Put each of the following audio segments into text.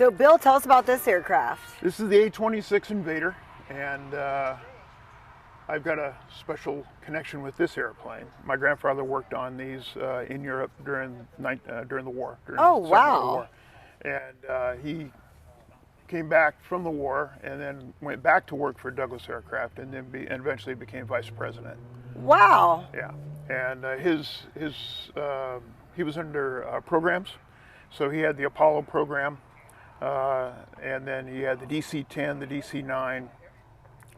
So Bill, tell us about this aircraft. This is the A-26 Invader, and I've got a special connection with this airplane. My grandfather worked on these in Europe during the war. During Oh, the Second World wow. War. And he came back from the war and then went back to work for Douglas Aircraft, and then and eventually became vice president. Wow. Yeah, and he was under programs, so he had the Apollo program, and then he had the DC-10, the DC-9,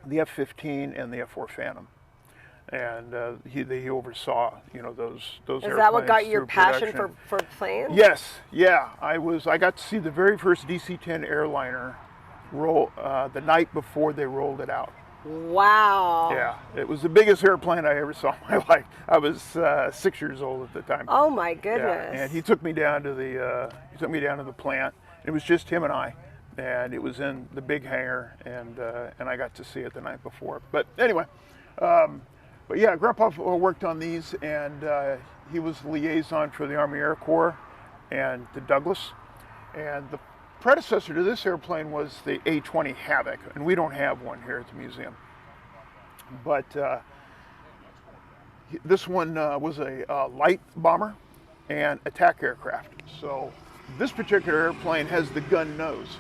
the F-15, and the F-4 Phantom, and he oversaw those airplanes. Is that what got your through passion production. for planes? Yes, yeah. I got to see the very first DC-10 airliner roll the night before they rolled it out. Wow. Yeah, it was the biggest airplane I ever saw in my life. I was 6 years old at the time. Oh my goodness. Yeah, and he took me down to the plant. It was just him and I, and it was in the big hangar, and I got to see it the night before. But anyway, but yeah, Grandpa worked on these, and he was liaison for the Army Air Corps and the Douglas, and the predecessor to this airplane was the A-20 Havoc, and we don't have one here at the museum. But this one was a light bomber and attack aircraft. So this particular airplane has the gun nose,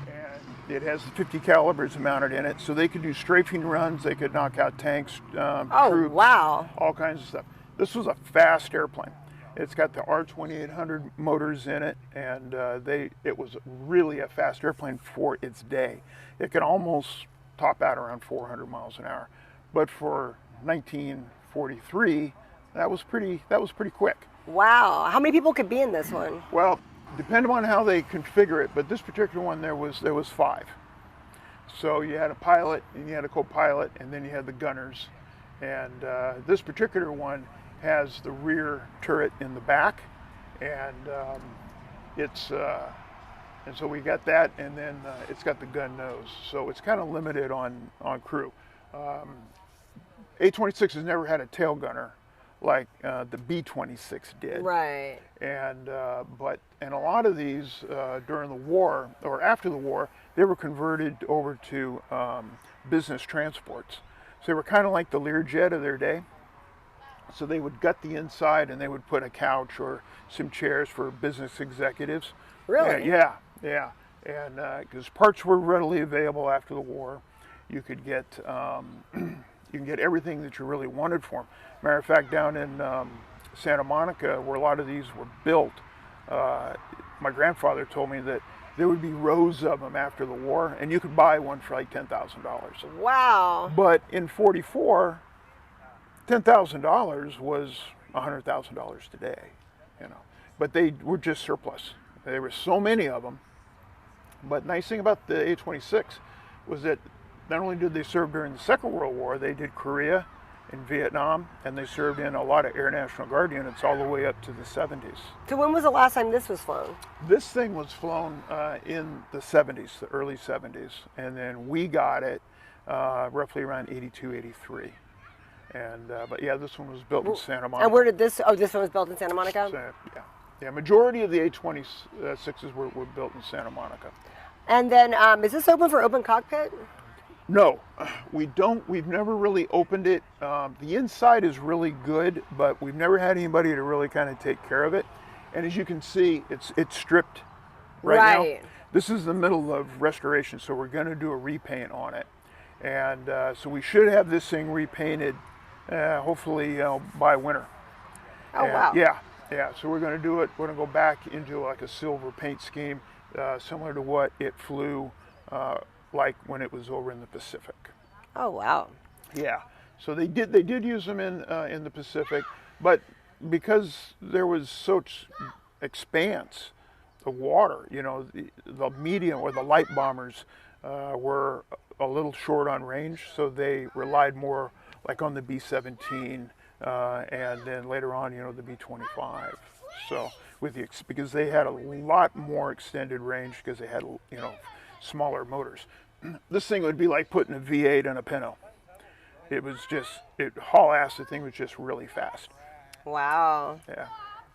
and it has the 50 calibers mounted in it, so they could do strafing runs, they could knock out tanks, troops, wow. all kinds of stuff. This was a fast airplane. It's got the R2800 motors in it, and it was really a fast airplane for its day. It could almost top out around 400 miles an hour, but for 1943, that was pretty quick. Wow. How many people could be in this one? Well, depending on how they configure it, but this particular one there was 5. So you had a pilot, and you had a co-pilot, and then you had the gunners, and this particular one has the rear turret in the back, and and so we got that, and then it's got the gun nose, so it's kind of limited on crew. A-26 has never had a tail gunner like the B-26 did. Right. And and a lot of these during the war or after the war, they were converted over to business transports. So they were kind of like the Learjet of their day. So they would gut the inside, and they would put a couch or some chairs for business executives. Really? Yeah. And because parts were readily available after the war, you could get you can get everything that you really wanted for them. Matter of fact, down in Santa Monica, where a lot of these were built, my grandfather told me that there would be rows of them after the war, and you could buy one for like $10,000. Wow. But in '44, $10,000 was $100,000 today, But they were just surplus. There were so many of them. But nice thing about the A-26 was that not only did they serve during the Second World War, they did Korea and Vietnam, and they served in a lot of Air National Guard units all the way up to the 70s. So when was the last time this was flown? This thing was flown in the 70s, the early 70s, and then we got it roughly around 82, 83. And but yeah, this one was built in Santa Monica. And where did this? Oh, this one was built in Santa Monica. So, yeah. Majority of the A-26s were built in Santa Monica. And then, is this open for open cockpit? No, we don't. We've never really opened it. The inside is really good, but we've never had anybody to really kind of take care of it. And as you can see, it's stripped right now. This is the middle of restoration, so we're going to do a repaint on it. And so we should have this thing repainted. Hopefully by winter. Oh, wow. Yeah. So we're going to do it. We're going to go back into like a silver paint scheme, similar to what it flew like when it was over in the Pacific. Oh, wow. Yeah. So they did use them in the Pacific, but because there was such expanse of water, the medium or the light bombers were a little short on range, so they relied more like on the B-17, and then later on, the B-25. So because they had a lot more extended range because they had, smaller motors. This thing would be like putting a V8 in a Pinto. It was just, haul ass, the thing was just really fast. Wow. Yeah.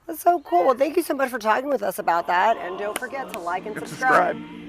That's so cool. Well, thank you so much for talking with us about that. And don't forget to like and And subscribe. subscribe.